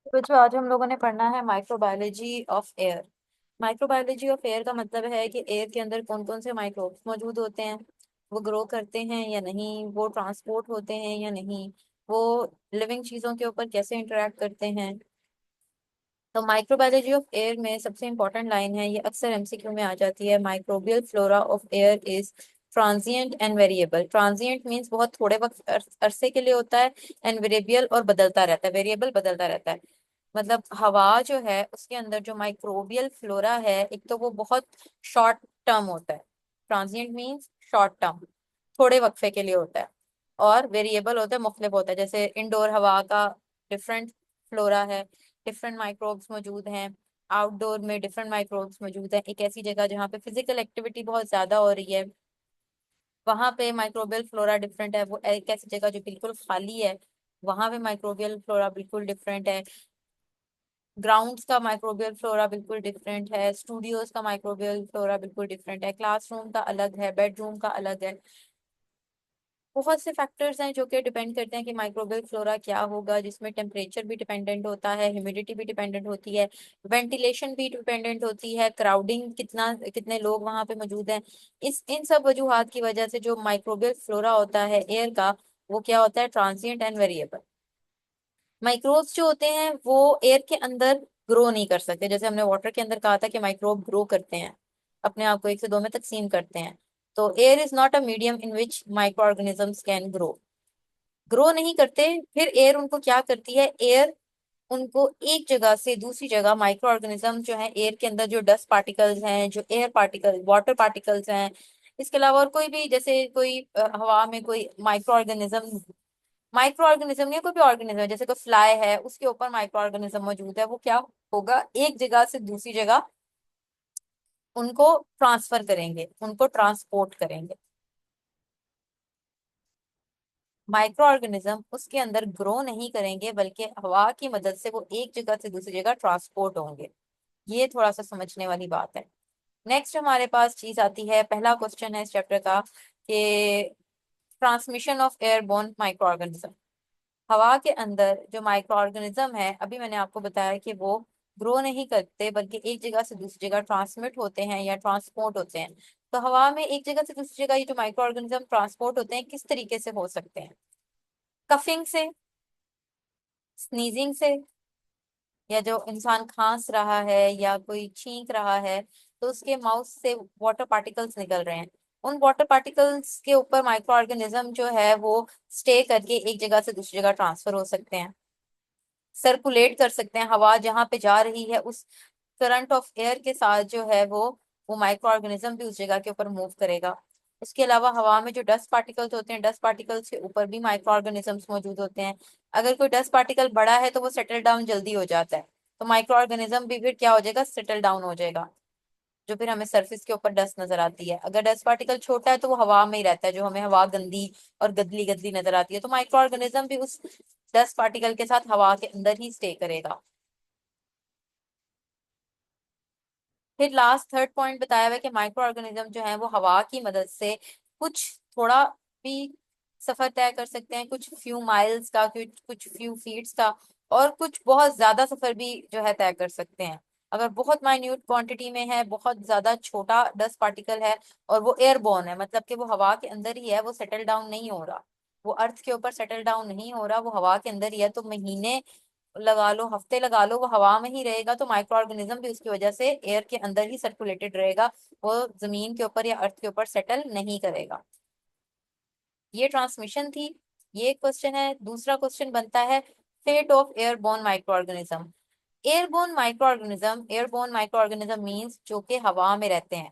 तो जो आज हम लोगों ने पढ़ना है microbiology of air. Microbiology of air का मतलब है कि एयर के अंदर कौन कौन से माइक्रोब्स मौजूद होते हैं, वो ग्रो करते हैं या नहीं, वो ट्रांसपोर्ट होते हैं या नहीं, वो लिविंग चीजों के ऊपर कैसे इंटरेक्ट करते हैं। तो माइक्रोबायोलॉजी ऑफ एयर में सबसे इंपॉर्टेंट लाइन है, ये अक्सर एमसीक्यू में आ जाती है। Microbial flora of air is transient and variable. Transient means बहुत थोड़े वक्त अरसे के लिए होता है, एंड वेरिएबल और बदलता रहता है, वेरिएबल बदलता रहता है। मतलब हवा जो है उसके अंदर जो माइक्रोबियल फ्लोरा है, एक तो वो बहुत शॉर्ट टर्म होता है। ट्रांजिएंट मींस शॉर्ट टर्म, थोड़े वक्फे के लिए होता है। और वेरिएबल होता है, मुख्तलिफ होता है। जैसे इंडोर हवा का डिफरेंट फ्लोरा है, डिफरेंट माइक्रोब्स मौजूद हैं। आउटडोर में डिफरेंट माइक्रोब्स मौजूद हैं। एक ऐसी जगह जहाँ पे फिजिकल एक्टिविटी बहुत ज्यादा हो रही है, वहां पे माइक्रोबियल फ्लोरा डिफरेंट है। वो एक ऐसी जगह जो बिल्कुल खाली है, वहां पे माइक्रोबियल फ्लोरा बिल्कुल डिफरेंट है। ग्राउंड्स का माइक्रोबियल फ्लोरा बिल्कुल डिफरेंट है। स्टूडियोज का माइक्रोबियल फ्लोरा बिल्कुल डिफरेंट है। क्लासरूम का अलग है, बेडरूम का अलग है। बहुत से फैक्टर्स हैं जो कि डिपेंड करते हैं कि माइक्रोबियल फ्लोरा क्या होगा, जिसमें टेम्परेचर भी डिपेंडेंट होता है, ह्यूमिडिटी भी डिपेंडेंट होती है, वेंटिलेशन भी डिपेंडेंट होती है, क्राउडिंग कितना, कितने लोग वहां पे मौजूद हैं। इस इन सब वजूहात की वजह से जो माइक्रोबियल फ्लोरा होता है एयर का, वो क्या होता है, ट्रांसिएंट एंड वेरिएबल। माइक्रोब्स जो होते हैं वो एयर के अंदर ग्रो नहीं कर सकते। जैसे हमने वाटर के अंदर कहा था कि माइक्रोब ग्रो करते हैं, अपने आप को एक से दो में तकसीम करते हैं। तो air is not a medium in which micro organisms can grow. Grow नहीं करते। फिर एयर उनको क्या करती है, एयर उनको एक जगह से दूसरी जगह, माइक्रो ऑर्गेनिज्म जो है एयर के अंदर, जो डस्ट पार्टिकल्स हैं, जो एयर पार्टिकल, वाटर पार्टिकल्स हैं, इसके अलावा और कोई भी, जैसे कोई हवा में कोई माइक्रो ऑर्गेनिज्म, माइक्रो ऑर्गेनिज्म नहीं, कोई भी ऑर्गेनिज्म है, जैसे कोई फ्लाई है, उसके ऊपर माइक्रो ऑर्गेनिज्म मौजूद है, वो क्या होगा, एक जगह से दूसरी जगह उनको ट्रांसफर करेंगे, उनको ट्रांसपोर्ट करेंगे। माइक्रो ऑर्गेनिज्म उसके अंदर ग्रो नहीं करेंगे, बल्कि हवा की मदद से वो एक जगह से दूसरी जगह ट्रांसपोर्ट होंगे। ये थोड़ा सा समझने वाली बात है। नेक्स्ट हमारे पास चीज आती है, पहला क्वेश्चन है इस चैप्टर का कि transmission of airborne micro organism. हवा के अंदर जो माइक्रो ऑर्गेनिज्म है, अभी मैंने आपको बताया कि वो ग्रो नहीं करते, बल्कि एक जगह से दूसरी जगह ट्रांसमिट होते हैं या ट्रांसपोर्ट होते हैं। तो हवा में एक जगह से दूसरी जगह ये जो माइक्रो ऑर्गेनिज्म ट्रांसपोर्ट होते हैं, किस तरीके से हो सकते हैं? कफिंग से, स्नीजिंग से, या जो इंसान खांस रहा है या कोई छींक रहा है, तो उसके माउथ से वाटर पार्टिकल्स निकल रहे हैं। उन वाटर पार्टिकल्स के ऊपर माइक्रो ऑर्गेनिज्म जो है वो स्टे करके एक जगह से दूसरी जगह ट्रांसफर हो सकते हैं, सर्कुलेट कर सकते हैं। हवा जहाँ पे जा रही है, उस करंट ऑफ एयर के साथ जो है वो माइक्रो ऑर्गेनिज्म भी उस जगह के ऊपर मूव करेगा। उसके अलावा हवा में जो डस्ट पार्टिकल्स होते हैं, डस्ट पार्टिकल्स के ऊपर भी माइक्रो ऑर्गेनिजम्स मौजूद होते हैं। अगर कोई डस्ट पार्टिकल बड़ा है तो वो सेटल डाउन जल्दी हो जाता है, तो माइक्रो ऑर्गेनिज्म भी फिर क्या हो जाएगा, सेटल डाउन हो जाएगा, जो फिर हमें सरफेस के ऊपर डस्ट नजर आती है। अगर डस्ट पार्टिकल छोटा है तो वो हवा में ही रहता है, जो हमें हवा गंदी और गदली गदली नजर आती है। तो माइक्रो ऑर्गेनिज्म भी उस डस्ट पार्टिकल के साथ हवा के अंदर ही स्टे करेगा। फिर लास्ट थर्ड पॉइंट बताया हुआ है कि माइक्रो ऑर्गेनिज्म जो है वो हवा की मदद से कुछ थोड़ा भी सफर तय कर सकते हैं, कुछ फ्यू माइल्स का, कुछ कुछ फ्यू फीट्स का, और कुछ बहुत ज्यादा सफर भी जो है तय कर सकते हैं। अगर बहुत माइन्यूट क्वांटिटी में है, बहुत ज्यादा छोटा डस्ट पार्टिकल है, और वो एयरबोर्न है, मतलब कि वो हवा के अंदर ही है, वो सेटल डाउन नहीं हो रहा, वो अर्थ के ऊपर सेटल डाउन नहीं हो रहा, वो हवा के अंदर ही है, तो महीने लगा लो, हफ्ते लगा लो, वो हवा में ही रहेगा, तो माइक्रो ऑर्गेनिज्म भी उसकी वजह से एयर के अंदर ही सर्कुलेटेड रहेगा, वो जमीन के ऊपर या अर्थ के ऊपर सेटल नहीं करेगा। ये ट्रांसमिशन थी। ये क्वेश्चन है। दूसरा क्वेश्चन बनता है, fate of airborne microorganism. Airborne microorganism, airborne microorganism means जो कि हवा में रहते हैं,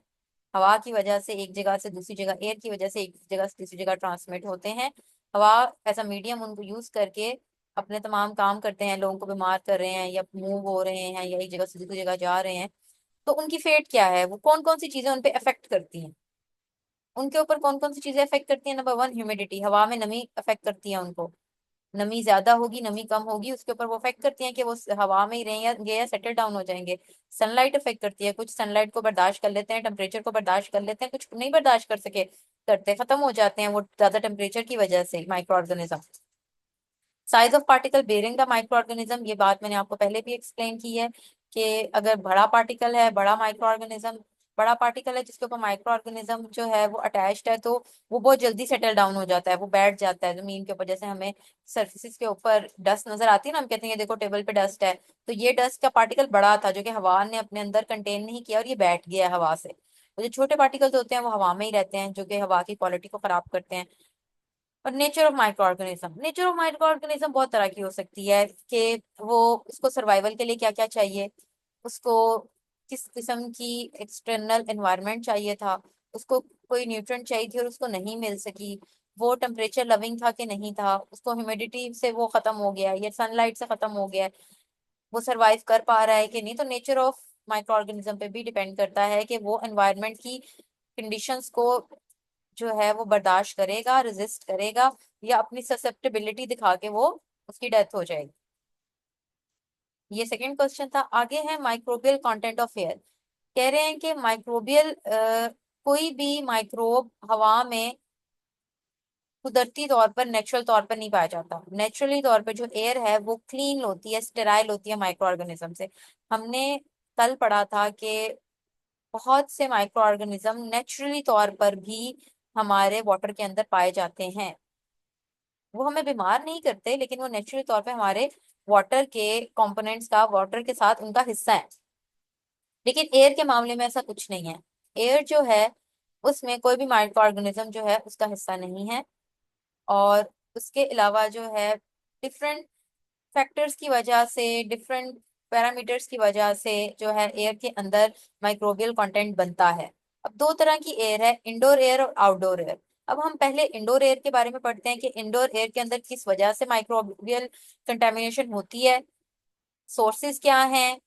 हवा की वजह से एक जगह से दूसरी जगह, एयर की वजह से एक जगह से दूसरी जगह ट्रांसमिट होते हैं। हवा ऐसा मीडियम उनको यूज करके अपने तमाम काम करते हैं, लोगों को बीमार कर रहे हैं, या मूव हो रहे हैं, या एक जगह से दूसरी जगह जा रहे हैं। तो उनकी फेट क्या है, वो कौन कौन सी चीजें उन पे अफेक्ट करती हैं, उनके ऊपर कौन कौन सी चीजें अफेक्ट करती हैं? नंबर वन, ह्यूमिडिटी, हवा में नमी अफेक्ट करती है उनको। नमी ज्यादा होगी, नमी कम होगी, उसके ऊपर वो अफेक्ट करती हैं कि वो हवा में ही रहेंगे या सेटल डाउन हो जाएंगे। सनलाइट अफेक्ट करती है, कुछ सनलाइट को बर्दाश्त कर लेते हैं, टेम्परेचर को बर्दाश्त कर लेते हैं, कुछ नहीं बर्दाश्त कर सके करते, खत्म हो जाते हैं वो ज्यादा टेम्परेचर की वजह से, microorganism. Size of particle bearing the microorganism, ये बात मैंने आपको पहले भी एक्सप्लेन की है कि अगर बड़ा पार्टिकल है, बड़ा माइक्रो ऑर्गेनिज्म, बड़ा पार्टिकल है जिसके ऊपर माइक्रो ऑर्गेनिज्म जो है वो अटैच्ड है, तो वो बहुत जल्दी सेटल डाउन हो जाता है, वो बैठ जाता है जमीन के ऊपर। जैसे हमें सर्फेसिस के ऊपर डस्ट नजर आती है ना, हम कहते हैं ये देखो टेबल पे डस्ट है, तो ये डस्ट का पार्टिकल बड़ा था जो कि हवा ने अपने अंदर कंटेन नहीं किया और ये बैठ गया है हवा से। और जो छोटे पार्टिकल्स होते हैं वो हवा में ही रहते हैं, जो कि हवा की क्वालिटी को खराब करते हैं। और nature of micro organism, nature of micro organism बहुत तरह की हो सकती है कि वो उसको सर्वाइवल के लिए क्या क्या चाहिए, उसको किस किस्म की एक्सटर्नल एनवायरनमेंट चाहिए था, उसको कोई न्यूट्रिएंट चाहिए थी और उसको नहीं मिल सकी, वो टेम्परेचर लविंग था कि नहीं था, उसको ह्यूमिडिटी से वो खत्म हो गया या सनलाइट से खत्म हो गया है, वो सरवाइव कर पा रहा है कि नहीं। तो नेचर ऑफ माइक्रो ऑर्गेनिज्म पे भी डिपेंड करता है कि वो एनवायरनमेंट की कंडीशंस को जो है वो बर्दाश्त करेगा, रेजिस्ट करेगा, या अपनी ससेप्टेबिलिटी दिखा के वो उसकी डेथ हो जाएगी। ये सेकंड क्वेश्चन था। आगे है माइक्रोबियल कंटेंट ऑफ एयर। कह रहे हैं कि माइक्रोबियल कोई भी माइक्रोब हवा में कुदरती तौर पर, नेचुरल तौर पर नहीं पाया जाता। नेचुरली तौर पर जो एयर है वो क्लीन होती है, स्टेराइल होती है माइक्रो ऑर्गेनिज्म से। हमने कल पढ़ा था कि बहुत से माइक्रो ऑर्गेनिज्म नेचुरली तौर पर भी हमारे वाटर के अंदर पाए जाते हैं। वो हमें बीमार नहीं करते, लेकिन वो नेचुरल तौर पे हमारे वाटर के कंपोनेंट्स का, वाटर के साथ उनका हिस्सा है। लेकिन एयर के मामले में ऐसा कुछ नहीं है। एयर जो है उसमें कोई भी माइक्रो ऑर्गेनिज्म जो है उसका हिस्सा नहीं है। और उसके अलावा जो है डिफरेंट फैक्टर्स की वजह से, डिफरेंट पैरामीटर्स की वजह से जो है एयर के अंदर माइक्रोबियल कंटेंट बनता है। अब दो तरह की एयर है, इंडोर एयर और आउटडोर एयर। अब हम पहले इंडोर एयर के बारे में पढ़ते हैं कि इंडोर एयर के अंदर किस वजह से माइक्रोबियल कंटेमिनेशन होती है, सोर्सेज क्या हैं,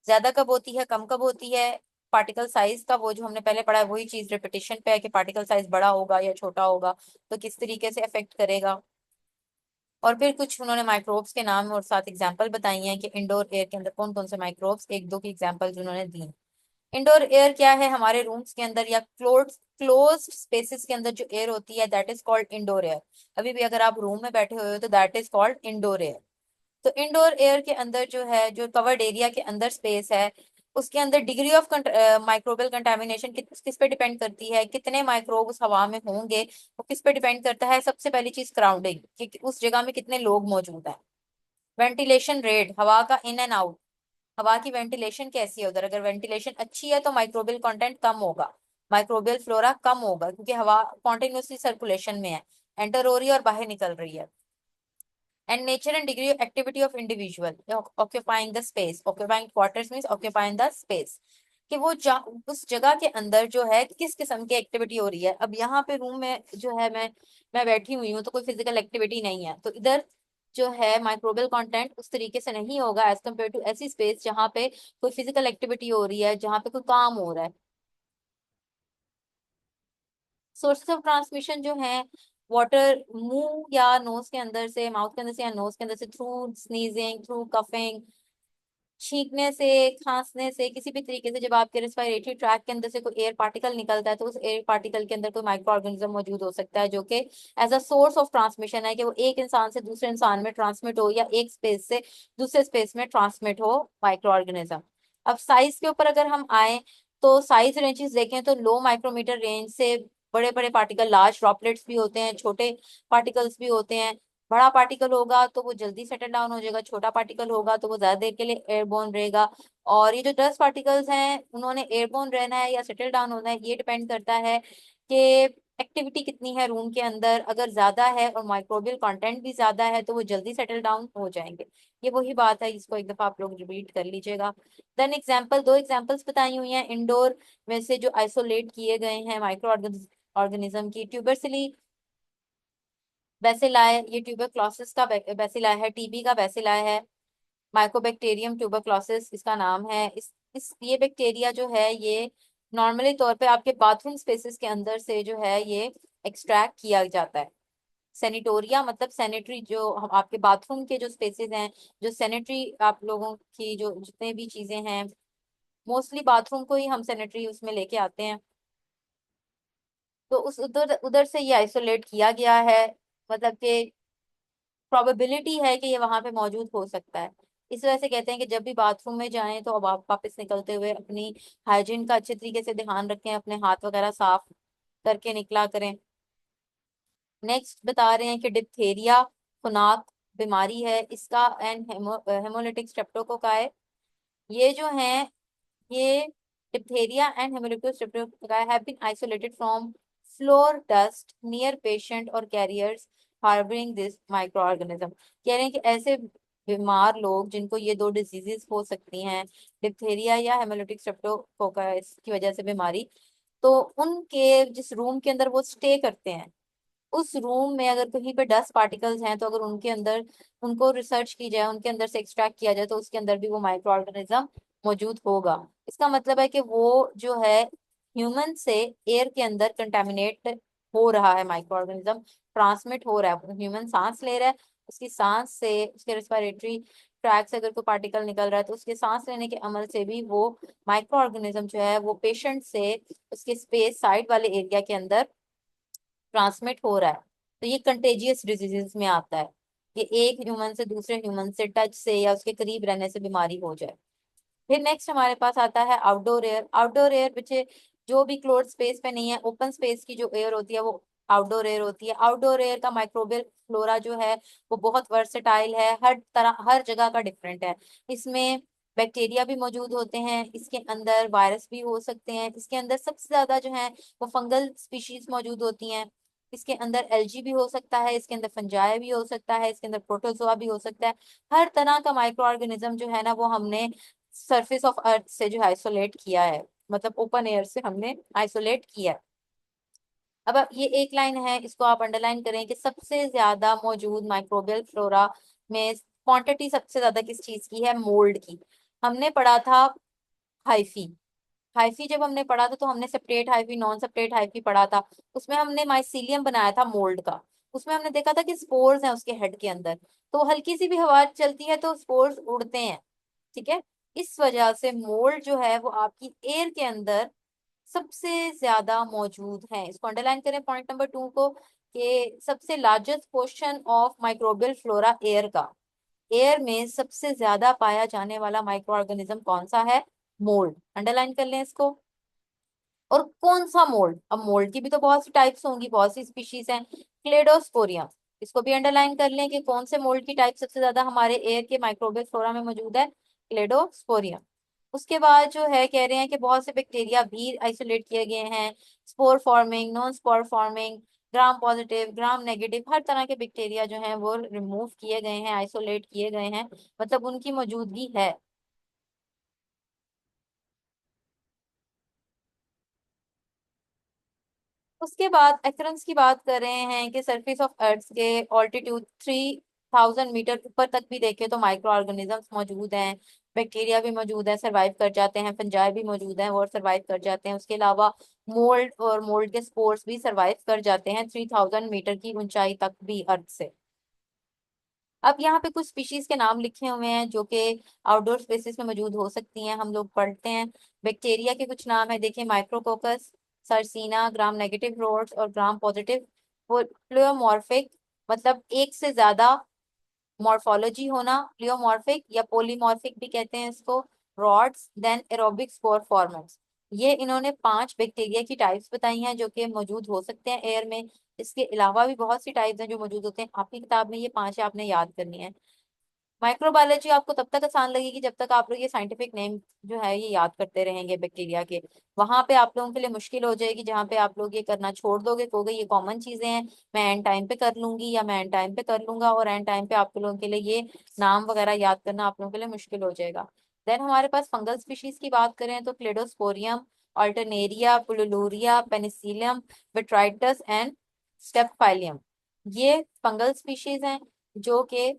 ज्यादा कब होती है, कम कब होती है, पार्टिकल साइज का वो जो हमने पहले पढ़ा है वही चीज रिपीटेशन पे है कि पार्टिकल साइज बड़ा होगा या छोटा होगा तो किस तरीके से अफेक्ट करेगा। और फिर कुछ उन्होंने माइक्रोब्स के नाम और साथ एग्जांपल बताई हैं कि इंडोर एयर के अंदर कौन कौन से माइक्रोब्स, एक दो की एग्जांपल उन्होंने दी। इंडोर एयर क्या है? हमारे रूम्स के अंदर या क्लोज्ड स्पेसेस के अंदर जो एयर होती है that is called indoor air. अभी भी अगर आप रूम में बैठे हुए हो तो that is called indoor air. तो इंडोर एयर के अंदर जो है, जो कवर्ड एरिया के अंदर स्पेस है, उसके अंदर डिग्री ऑफ माइक्रोबियल कंटामिनेशन किस किस पे डिपेंड करती है, कितने माइक्रोब उस हवा में होंगे, वो किस पे डिपेंड करता है। सबसे पहली चीज क्राउडिंग, कि उस जगह में कितने लोग मौजूद हैं। वेंटिलेशन रेट, हवा का इन एंड आउट, हवा की वेंटिलेशन कैसी है उधर, अगर वेंटिलेशन अच्छी है तो माइक्रोबियल कंटेंट कम होगा, माइक्रोबियल फ्लोरा कम होगा, क्योंकि हवा कॉन्टिन्यूसली सर्कुलेशन में है, एंटर हो रही है और बाहर निकल रही है। And nature and degree of activity of individual occupying the space, occupying quarters means occupying the space, कि वो उस जगह के अंदर जो है किस किस्म की एक्टिविटी हो रही है। अब यहाँ पे रूम में जो है मैं बैठी हुई हूँ तो कोई फिजिकल एक्टिविटी नहीं है, तो इधर जो है माइक्रोबियल कंटेंट उस तरीके से नहीं होगा एज कम्पेयर टू ऐसी स्पेस जहाँ पे कोई फिजिकल एक्टिविटी हो रही है, जहाँ पे कोई काम हो रहा है। सोर्सेस ऑफ ट्रांसमिशन जो है, वाटर मुंह या नोज के अंदर से, माउथ के अंदर से या नोज के अंदर से, थ्रू स्नीजिंग, थ्रू कफिंग, छींकने से, खांसने से, किसी भी तरीके से जब आपके रेस्पिरेटरी ट्रैक के अंदर से कोई एयर पार्टिकल निकलता है तो उस एयर पार्टिकल के अंदर कोई माइक्रो ऑर्गेनिज्म मौजूद हो सकता है, जो कि as a source of transmission है, कि वो एक इंसान से दूसरे इंसान में ट्रांसमिट हो या एक स्पेस से दूसरे स्पेस में ट्रांसमिट हो माइक्रो ऑर्गेनिज्म। अब साइज के ऊपर अगर हम आए तो साइज रेंजेस देखें तो लो माइक्रोमीटर रेंज से बड़े बड़े पार्टिकल, लार्ज ड्रॉपलेट्स भी होते हैं, छोटे पार्टिकल्स भी होते हैं। बड़ा पार्टिकल होगा तो वो जल्दी सेटल डाउन हो जाएगा, छोटा पार्टिकल होगा तो वो ज्यादा देर के लिए एयरबोर्न रहेगा। और ये जो डस्ट पार्टिकल्स हैं उन्होंने एयरबोर्न रहना है या सेटल डाउन होना है, ये डिपेंड करता है कि एक्टिविटी कितनी है रूम के अंदर। अगर ज्यादा है और माइक्रोबियल कंटेंट भी ज्यादा है तो वो जल्दी सेटल डाउन हो जाएंगे। ये वही बात है, इसको एक दफा आप लोग रिपीट कर लीजिएगा। देन एग्जाम्पल, दो एग्जाम्पल्स बताई हुई हैं इंडोर में से जो आइसोलेट किए गए हैं माइक्रो ऑर्गेनिज्म की। ट्यूबरसिली बेसिलाए, ये ट्यूबरक्लोसिस का बेसिलाए है, टीबी का बेसिलाए है। माइकोबैक्टीरियम ट्यूबरक्लोसिस इसका नाम है। इस ये बैक्टीरिया जो है ये नॉर्मली तौर पे आपके बाथरूम स्पेसेस के अंदर से जो है ये एक्सट्रैक्ट किया जाता है। सैनिटोरिया मतलब सैनिटरी, जो हम आपके बाथरूम के जो स्पेसेस हैं, जो सैनिटरी आप लोगों की जो जितने भी चीजें हैं, मोस्टली बाथरूम को ही हम सैनिटरी उसमें लेके आते हैं, तो उस उधर उधर से ये आइसोलेट किया गया है। मतलब कि प्रोबेबिलिटी है कि ये वहां पे मौजूद हो सकता है। इस वजह से कहते हैं कि जब भी बाथरूम में जाएं तो अब आप वापस निकलते हुए अपनी हाइजीन का अच्छे तरीके से ध्यान रखें, अपने हाथ वगैरह साफ करके निकला करें। नेक्स्ट बता रहे हैं कि डिप्थेरिया खुनाक बीमारी है, इसका एंड हेमोलिटिक स्ट्रेप्टोकोकाई, ये जो है ये diphtheria and hemolytic streptococcus have been isolated from floor dust near patient or carriers harboring this microorganism। कह रहे हैं कि ऐसे बीमार लोग जिनको ये दो डिजीजेस हो सकती हैं, डिप्थेरिया या हेमोलिटिक स्ट्रेप्टोकोकस की वजह से बीमारी, तो उनके जिस रूम के अंदर वो स्टे करते हैं उस रूम में अगर कहीं पे डस्ट पार्टिकल्स हैं तो अगर उनके अंदर उनको रिसर्च की जाए, उनके अंदर से एक्सट्रैक्ट किया जाए तो उसके अंदर भी वो माइक्रो ऑर्गेनिज्म मौजूद होगा। इसका मतलब है कि वो जो है ह्यूमन से एयर के अंदर कंटेमिनेट हो रहा है, माइक्रो ऑर्गेनिज्म ट्रांसमिट हो रहा है। ह्यूमन सांस ले रहा है, उसकी सांस से उसके रेस्पिरेटरी ट्रैक से अगर कोई पार्टिकल निकल रहा है तो उसके सांस लेने के अमल से भी वो माइक्रो ऑर्गेनिज्म जो है वो पेशेंट से उसके स्पेस साइड वाले एरिया के अंदर ट्रांसमिट हो रहा है। तो ये कंटेजियस डिजीजेस में आता है कि एक ह्यूमन से दूसरे ह्यूमन से टच से या उसके करीब रहने से बीमारी हो जाए। फिर नेक्स्ट हमारे पास आता है आउटडोर एयर। आउटडोर एयर बच्चे जो भी क्लोज स्पेस पे नहीं है, ओपन स्पेस की जो एयर होती है वो आउटडोर एयर होती है। आउटडोर एयर का माइक्रोबियल फ्लोरा जो है वो बहुत वर्सेटाइल है, हर तरह हर जगह का डिफरेंट है। इसमें बैक्टीरिया भी मौजूद होते हैं, इसके अंदर वायरस भी हो सकते हैं, इसके अंदर सबसे ज्यादा जो है वो फंगल स्पीशीज मौजूद होती हैं, इसके अंदर एल्जी भी हो सकता है, इसके अंदर फंजाई भी हो सकता है, इसके अंदर प्रोटोजोआ भी हो सकता है। हर तरह का माइक्रो ऑर्गेनिज्म जो है ना वो हमने सरफेस ऑफ अर्थ से जो आइसोलेट किया है, मतलब ओपन एयर से हमने आइसोलेट किया है। अब ये एक लाइन है, इसको आप अंडरलाइन करें कि सबसे ज्यादा मौजूद माइक्रोबियल फ्लोरा में क्वांटिटी सबसे ज्यादा किस चीज की है, मोल्ड की। हमने पढ़ा था हाइफी। हाइफी जब हमने पढ़ा था तो हमने separate hyphae non separate hyphae पढ़ा था। उसमें हमने माइसीलियम बनाया था मोल्ड का। उसमें हमने देखा था कि स्पोर्स हैं उसके हेड के अंदर, तो हल्की सी भी हवा चलती है तो स्पोर्स उड़ते हैं। ठीक है, इस वजह से मोल्ड जो है वो आपकी एयर के अंदर सबसे ज्यादा मौजूद है। इसको अंडरलाइन करें पॉइंट नंबर 2 को, कि सबसे largest portion of microbial flora air का, एयर में सबसे ज्यादा पाया जाने वाला माइक्रो ऑर्गेनिज्म कौन सा है, मोल्ड। अंडरलाइन कर लें इसको। और कौन सा मोल्ड, अब मोल्ड की भी तो बहुत सी टाइप्स होंगी, बहुत सी स्पीशीज हैं। क्लेडोस्पोरियम, इसको भी अंडरलाइन कर लें कि कौन से मोल्ड की टाइप सबसे ज्यादा हमारे एयर के माइक्रोबियल फ्लोरा में मौजूद है, क्लेडोस्पोरियम। उसके बाद जो है कह रहे हैं कि बहुत से बैक्टीरिया भी आइसोलेट किए गए हैं, spore forming, non spore forming, gram positive, gram negative, हर तरह के बैक्टीरिया जो हैं वो रिमूव किए गए हैं, आइसोलेट किए गए हैं, मतलब उनकी मौजूदगी है। उसके बाद एक्सरेंस की बात कर रहे हैं कि सरफेस ऑफ अर्थ के ऑल्टीट्यूड 3000 मीटर ऊपर तक भी देखें तो माइक्रो ऑर्गेनिजम्स मौजूद हैं, बैक्टीरिया भी मौजूद है, सरवाइव कर जाते हैं, फंजाई भी मौजूद हैं और सरवाइव कर जाते हैं। उसके अलावा मोल्ड और मोल्ड के स्पोर्स भी सरवाइव कर जाते हैं 3000 मीटर की ऊंचाई तक भी अर्थ से। अब यहाँ पे कुछ स्पीशीज के नाम लिखे हुए हैं जो कि आउटडोर स्पेसिस में मौजूद हो सकती हैं, हम लोग पढ़ते हैं। बैक्टीरिया के कुछ नाम है, देखिए माइक्रोकोकस, सरसीना, ग्राम नेगेटिव रोड्स और ग्राम पॉजिटिव। प्लियोमॉर्फिक मतलब एक से ज्यादा मॉर्फोलॉजी होना, प्लियोमॉर्फिक या पॉलीमॉर्फिक भी कहते हैं इसको, rods, then aerobic spore formats. ये इन्होंने 5 बैक्टीरिया की टाइप्स बताई हैं जो कि मौजूद हो सकते हैं एयर में। इसके अलावा भी बहुत सी टाइप्स हैं जो मौजूद होते हैं, आपकी किताब में ये 5 है, आपने याद करनी है। माइक्रोबायोलॉजी आपको तब तक आसान लगेगी जब तक आप लोग ये साइंटिफिक नेम जो है ये याद करते रहेंगे बैक्टीरिया के। वहां पे आप लोगों के लिए मुश्किल हो जाएगी जहाँ पे आप लोग ये करना छोड़ दोगे, कहोगे ये कॉमन चीजें हैं, मैं एंड टाइम पे कर लूंगी या मैं एंड टाइम पे कर लूंगा, और एंड टाइम पे आप लोगों के लिए ये नाम वगैरह याद करना आप लोगों के लिए मुश्किल हो जाएगा। देन हमारे पास फंगल स्पीशीज की बात करें तो क्लेडोस्पोरियम, अल्टरनेरिया, पुलुलुरिया, पेनिसिलियम, विट्राइटस एंड स्टेपफाइलियम, ये फंगल स्पीशीज हैं जो कि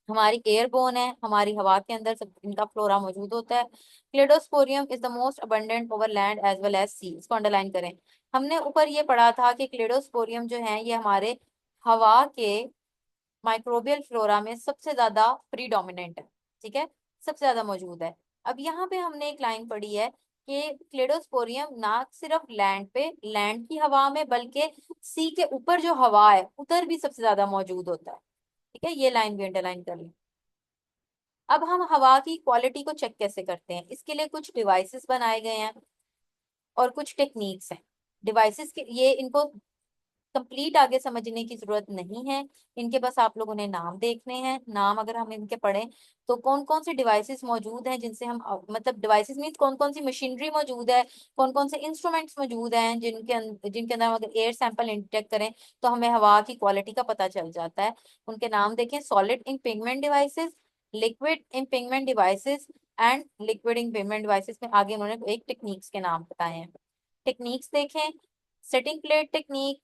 हमारी एयरबोन है, हमारी हवा के अंदर सब इनका फ्लोरा मौजूद होता है। Cladosporium is the most abundant over land as well as sea, इसको अंडरलाइन करें। हमने ऊपर ये पढ़ा था कि क्लेडोस्पोरियम जो है ये हमारे हवा के माइक्रोबियल फ्लोरा में सबसे ज्यादा प्रीडोमिनेंट है। ठीक है, सबसे ज्यादा मौजूद है। अब यहाँ पे हमने एक लाइन पढ़ी है कि क्लेडोस्पोरियम ना सिर्फ लैंड पे, लैंड की हवा में, बल्कि सी के ऊपर जो हवा है उधर भी सबसे ज्यादा मौजूद होता है। ठीक है, ये लाइन भी अंडरलाइन कर लें। अब हम हवा की क्वालिटी को चेक कैसे करते हैं, इसके लिए कुछ डिवाइसेस बनाए गए हैं और कुछ टेक्निक्स हैं। डिवाइसेस के ये इनको कंप्लीट आगे समझने की जरूरत नहीं है, इनके बस आप लोगों ने नाम देखने हैं। नाम अगर हम इनके पढ़ें तो कौन कौन से डिवाइसेस मौजूद हैं जिनसे हम मतलब डिवाइसेस मीन कौन कौन सी मशीनरी मौजूद है, कौन कौन से इंस्ट्रूमेंट्स मौजूद हैं जिनके अंदर हम अगर एयर सैंपल इंटेक्ट करें तो हमें हवा की क्वालिटी का पता चल जाता है। उनके नाम देखें, solid impingement devices, liquid impingement devices and liquid impingement devices में आगे उन्होंने एक टेक्निक्स के नाम बताए हैं। टेक्निक्स देखें, सेटिंग प्लेट टेक्निक।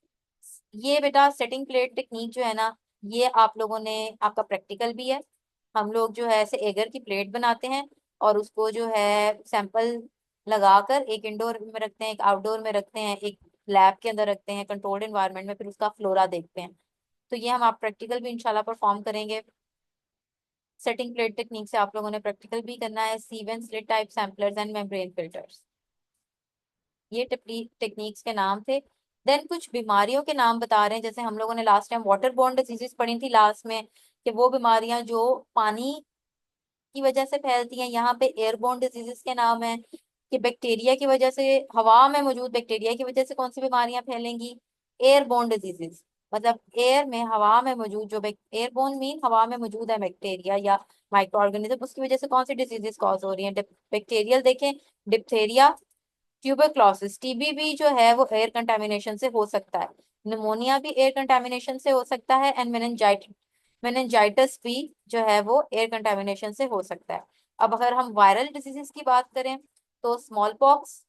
ये बेटा सेटिंग प्लेट टेक्निक जो है ना, ये आप लोगों ने, आपका प्रैक्टिकल भी है। हम लोग जो है ऐसे एगर की प्लेट बनाते हैं और उसको जो है सैंपल लगाकर एक इंडोर में रखते हैं, एक आउटडोर में रखते हैं, एक लैब के अंदर रखते हैं कंट्रोल्ड एनवायरनमेंट में, फिर उसका फ्लोरा देखते हैं। तो ये हम आप प्रैक्टिकल भी इंशाल्लाह परफॉर्म करेंगे। सेटिंग प्लेट टेक्निक से आप लोगों ने प्रैक्टिकल भी करना है, sieve slit type samplers and membrane filters. ये टेक्निक्स के नाम थे। देन कुछ बीमारियों के नाम बता रहे हैं, जैसे हम लोगों ने last time water borne diseases पढ़ी थी लास्ट में, कि वो बीमारियां जो पानी की वजह से फैलती हैं। यहाँ पे एयरबोर्न डिजीजेस के नाम है कि बैक्टीरिया की वजह से, हवा में मौजूद बैक्टीरिया की वजह से कौन सी बीमारियां फैलेंगी। एयरबोर्न डिजीजेस मतलब एयर में, हवा में मौजूद जो एयरबोर्न मीन हवा में मौजूद है बैक्टीरिया या माइक्रो ऑर्गेनिज्म, उसकी वजह से कौन सी डिजीजेस कॉज हो रही है। बैक्टीरियल देखें, डिप्थेरिया, ट्यूबरक्लोसिस, टीबी भी जो है वो एयर कंटामिनेशन से हो सकता है। निमोनिया भी एयर कंटामिनेशन से हो सकता है एंड मेनिंजाइटिस भी जो है वो एयर कंटामिनेशन से हो सकता है। अब अगर हम वायरल डिजीजेस की बात करें तो स्मॉल पॉक्स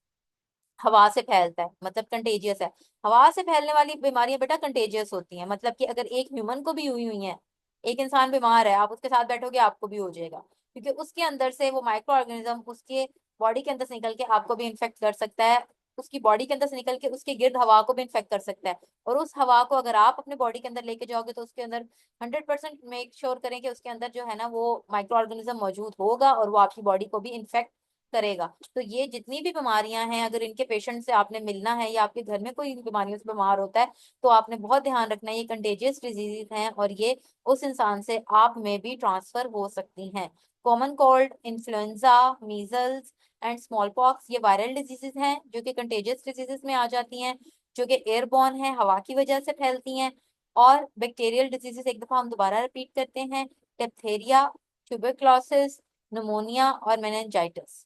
हवा से फैलता है, मतलब कंटेजियस है। हवा से फैलने वाली बीमारियां बेटा कंटेजियस होती हैं, मतलब कि अगर एक ह्यूमन को भी हुई हुई है, एक इंसान बीमार है, आप उसके साथ बैठोगे आपको भी हो जाएगा, क्योंकि उसके अंदर से वो माइक्रो ऑर्गेनिज्म उसके बॉडी के अंदर से निकल के आपको भी इन्फेक्ट कर सकता है, उसकी बॉडी के अंदर से निकल के उसके गिर्द हवा को भी इन्फेक्ट कर सकता है। और उस हवा को अगर आप अपने बॉडी के अंदर लेके जाओगे तो उसके अंदर 100% मेक श्योर करें कि उसके अंदर जो है ना वो माइक्रो ऑर्गेनिज्म मौजूद होगा और वो आपकी बॉडी को भी इन्फेक्ट करेगा। तो ये जितनी भी बीमारियां हैं, अगर इनके पेशेंट से आपने मिलना है या आपके घर में कोई इन बीमारियों से बीमार होता है तो आपने बहुत ध्यान रखना है, ये कंटेजियस डिजीज हैं और ये उस इंसान से आप में भी ट्रांसफर हो सकती हैं। Common cold, influenza, measles and small pox ये वायरल डिजीजेस हैं जो कि कंटेजियस डिजीजेस में आ जाती हैं, जो कि एयरबॉर्न है, हवा की वजह से फैलती हैं। और बैक्टीरियल डिजीजेस एक दफा हम दोबारा रिपीट करते हैं, डिप्थेरिया, ट्यूबरक्लोसिस, निमोनिया और मेनिंजाइटिस।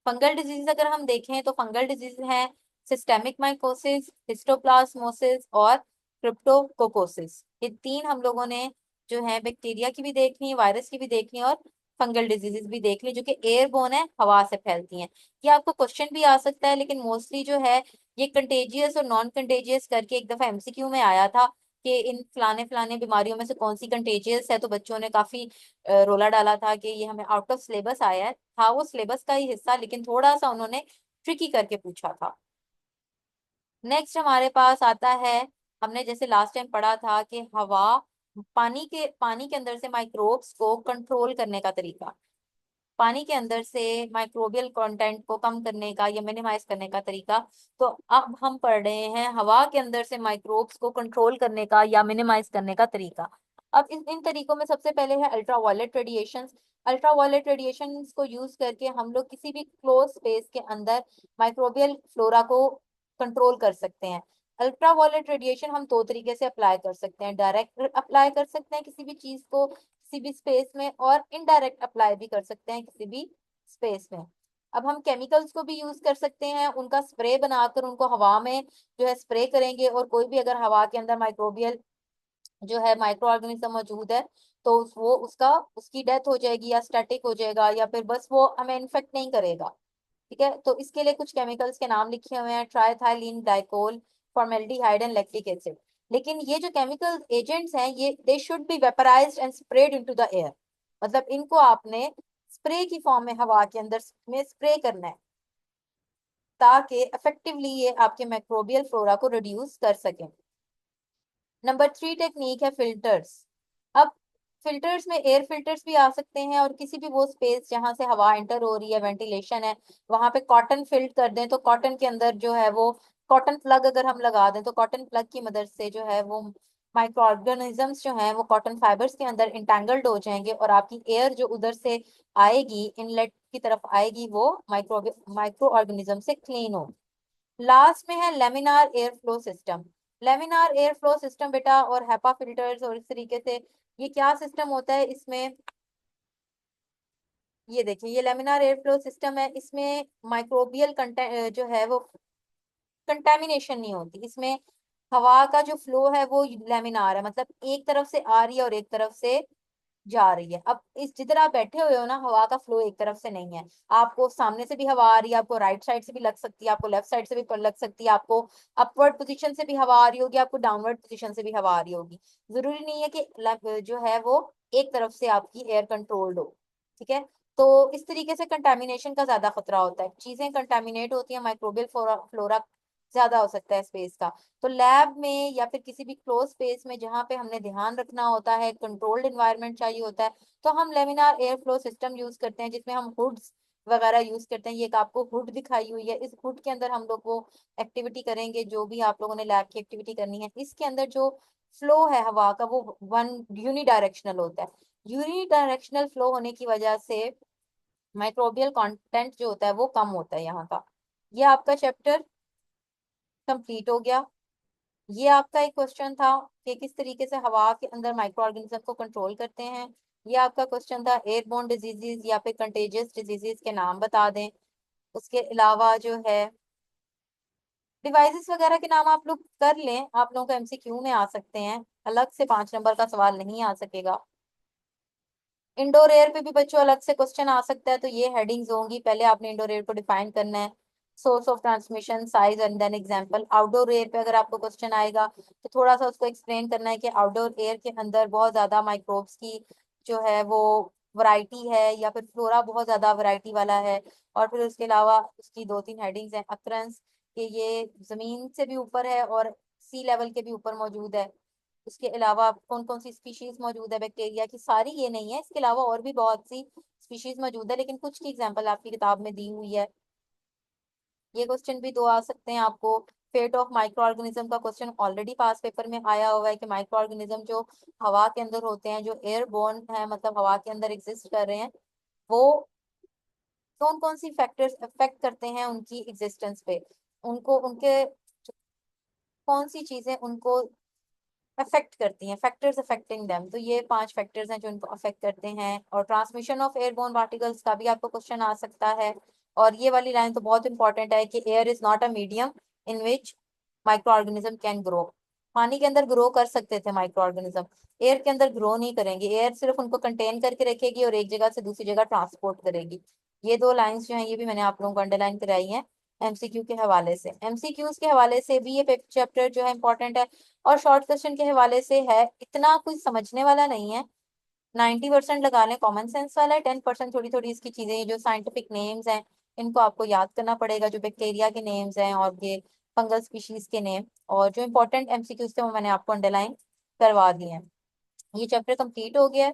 फंगल डिजीज अगर हम देखें तो फंगल डिजीज है सिस्टेमिक माइकोसिस, हिस्टोप्लाज्मोसिस और क्रिप्टोकोकोसिस। ये तीन हम लोगों ने जो है बैक्टीरिया की भी देख ली, वायरस की भी देख ली और फंगल डिजीजेस भी देख ली जो कि एयरबोर्न है, हवा से फैलती हैं। ये आपको क्वेश्चन भी आ सकता है, लेकिन मोस्टली जो है ये कंटेजियस और नॉन कंटेजियस करके एक दफा एमसीक्यू में आया था कि इन फलाने फलाने बीमारियों में से कौन सी कंटेजियस है, तो बच्चों ने काफी रोला डाला था कि ये हमें आउट ऑफ सिलेबस आया है। था वो सिलेबस का ही हिस्सा, लेकिन थोड़ा सा उन्होंने ट्रिकी करके पूछा था। नेक्स्ट हमारे पास आता है, हमने जैसे लास्ट टाइम पढ़ा था कि हवा, पानी के अंदर से माइक्रोब्स को कंट्रोल करने का तरीका, पानी के अंदर से माइक्रोबियल कंटेंट को कम करने का या मिनिमाइज करने का तरीका। तो अब हम पढ़ रहे हैं हवा के अंदर से माइक्रोब्स को कंट्रोल करने का या मिनिमाइज करने का तरीका। अब इन तरीकों में सबसे पहले है अल्ट्रावायलेट रेडिएशन। अल्ट्रावायलेट रेडिएशन को यूज करके हम लोग किसी भी क्लोज स्पेस के अंदर माइक्रोबियल फ्लोरा को कंट्रोल कर सकते हैं। अल्ट्रावायलेट रेडिएशन हम दो तरीके से अप्लाई कर सकते हैं, डायरेक्ट अप्लाई कर सकते हैं किसी भी चीज को किसी भी स्पेस में, और इनडायरेक्ट अप्लाई भी कर सकते हैं किसी भी स्पेस में। अब हम केमिकल्स को भी यूज कर सकते हैं, उनका स्प्रे बनाकर उनको हवा में जो है स्प्रे करेंगे, और कोई भी अगर हवा के अंदर माइक्रोबियल जो है माइक्रो ऑर्गेनिज्म मौजूद है तो वो उसका उसकी डेथ हो जाएगी या स्टैटिक हो जाएगा, या फिर बस वो हमें इन्फेक्ट नहीं करेगा। ठीक है, तो इसके लिए कुछ केमिकल्स के नाम लिखे हुए हैं, triethylene glycol, formaldehyde and lactic acid. लेकिन ये जो केमिकल एजेंट्स हैं ये they should be vaporised and spread into the air, मतलब इनको आपने स्प्रे की फॉर्म में हवा के अंदर में स्प्रे करना है ताकि इफेक्टिवली ये आपके माइक्रोबियल फ्लोरा को रिड्यूस कर सकें। नंबर 3 टेक्निक है फिल्टर्स। अब फिल्टर्स में एयर फिल्टर्स भी आ सकते हैं, और किसी भी वो स्पेस जहां से हवा एंटर हो रही है, वेंटिलेशन है, वहां पे कॉटन फिल्ट कर दें तो कॉटन के अंदर जो है वो कॉटन प्लग अगर हम लगा दें तो कॉटन प्लग की मदद से जो है वो माइक्रो ऑर्गेनिजम्स जो हैं वो कॉटन फाइबर्स के अंदर इंटेंगल्ड हो जाएंगे और आपकी एयर जो उधर से आएगी, इनलेट की तरफ आएगी, वो माइक्रो ऑर्गेनिज्म से क्लीन होगी। लास्ट में है laminar air flow system. Laminar air flow system बेटा, और हैपा फिल्टर्स और इस तरीके से, ये क्या सिस्टम होता है इसमें, ये देखिए ये लेमिनार एयर फ्लो सिस्टम है। इसमें माइक्रोबियल कंटेंट जो है वो कंटेमिनेशन नहीं होती इसमें। हवा का जो फ्लो है वो लेमिनार है, मतलब एक तरफ से आ रही है और एक तरफ से जा रही है। अब इस जिधर आप बैठे हुए हो ना, हवा का फ्लो एक तरफ से नहीं है। आपको सामने से भी हवा आ रही है, आपको राइट साइड से भी लग सकती है, आपको लेफ्ट साइड से भी लग सकती है, आपको अपवर्ड पोजीशन से भी हवा आ रही होगी, आपको डाउनवर्ड पोजीशन से भी हवा आ रही होगी। जरूरी नहीं है कि जो है वो एक तरफ से आपकी एयर कंट्रोल्ड हो। ठीक है, तो इस तरीके से कंटेमिनेशन का ज्यादा खतरा होता है, चीजें कंटेमिनेट होती है, माइक्रोबियल फ्लोरा ज्यादा हो सकता है स्पेस का। तो लैब में या फिर किसी भी क्लोज स्पेस में जहाँ पे हमने ध्यान रखना होता है, कंट्रोल्ड एनवायरनमेंट चाहिए होता है, तो हम laminar air flow system use करते हैं, जिसमें हम हुड्स वगैरह यूज करते हैं। ये एक आपको हुड दिखाई हुई है, इस हुड के अंदर हम लोग वो एक्टिविटी करेंगे जो भी आप लोगों ने लैब की एक्टिविटी करनी है। इसके अंदर जो फ्लो है हवा का वो वन यूनिडायरेक्शनल होता है। यूनिडायरेक्शनल फ्लो होने की वजह से माइक्रोबियल कंटेंट जो होता है वो कम होता है यहाँ का। ये आपका चैप्टर कंप्लीट हो गया। ये आपका एक क्वेश्चन था कि किस तरीके से हवा के अंदर माइक्रो ऑर्गेनिज्म को कंट्रोल करते हैं। ये आपका क्वेश्चन था एयरबोर्न डिजीजेज या फिर कंटेजियस डिजीजेज के नाम बता दें। उसके अलावा जो है डिवाइसेस वगैरह के नाम आप लोग कर लें, आप लोगों को एमसीक्यू में आ सकते हैं, अलग से 5 नंबर का सवाल नहीं आ सकेगा। इंडोर एयर पे भी बच्चों अलग से क्वेश्चन आ सकता है, तो ये हेडिंग्स होंगी। पहले आपने इंडोर एयर को डिफाइन करना है, source of transmission, size and then example. Outdoor air पे अगर आपको क्वेश्चन आएगा तो थोड़ा सा उसको एक्सप्लेन करना है कि आउटडोर एयर के अंदर बहुत ज्यादा माइक्रोब्स की जो है वो वैरायटी है, या फिर फ्लोरा बहुत ज्यादा वैरायटी वाला है। और फिर उसके अलावा उसकी 2-3 हेडिंग्स हैं। अक्रंस, कि ये जमीन से भी ऊपर है और सी लेवल के भी ऊपर मौजूद है। इसके अलावा कौन कौन सी स्पीशीज मौजूद है बैक्टीरिया की, सारी ये नहीं है, इसके अलावा और भी बहुत सी स्पीशीज मौजूद है, लेकिन कुछ की एग्जांपल आपकी किताब में दी हुई है। ये क्वेश्चन भी 2 आ सकते हैं आपको। फेट ऑफ माइक्रो ऑर्गेनिज्म का क्वेश्चन ऑलरेडी पास पेपर में आया हुआ है कि माइक्रो ऑर्गेनिज्म जो हवा के अंदर होते हैं, जो एयरबोर्न है, मतलब हवा के अंदर एग्जिस्ट कर रहे हैं, वो कौन कौन सी फैक्टर्स अफेक्ट करते हैं उनकी एग्जिस्टेंस पे, उनको उनके कौन सी चीजें उनको अफेक्ट करती हैं, फैक्टर्स अफेक्टिंग देम। तो ये 5 फैक्टर्स हैं जो इनको अफेक्ट करते हैं। और ट्रांसमिशन ऑफ एयरबोर्न पार्टिकल्स का भी आपको क्वेश्चन आ सकता है। और ये वाली लाइन तो बहुत इंपॉर्टेंट है कि air is not a medium in which micro organism can grow. पानी के अंदर ग्रो कर सकते थे माइक्रो ऑर्गेनिज्म, एयर के अंदर ग्रो नहीं करेंगे। एयर सिर्फ उनको कंटेन करके रखेगी और एक जगह से दूसरी जगह ट्रांसपोर्ट करेगी। ये 2 लाइंस जो हैं ये भी मैंने आप लोगों को अंडरलाइन कराई हैं एमसीक्यू के हवाले से। एमसीक्यूज के हवाले से भी ये चैप्टर जो है इंपॉर्टेंट है, और शॉर्ट क्वेश्चन के हवाले से है, इतना कुछ समझने वाला नहीं है। 90% लगा लें कॉमन सेंस वाला है, 10% थोड़ी थोड़ी इसकी चीजें, ये जो साइंटिफिक नेम्स हैं इनको आपको याद करना पड़ेगा, जो बैक्टीरिया के नेम्स हैं और ये फंगल स्पीशीज के नेम। और जो इंपॉर्टेंट एमसीक्यूज थे वो मैंने आपको अंडरलाइन करवा दिए हैं। ये चैप्टर कंप्लीट हो गया है।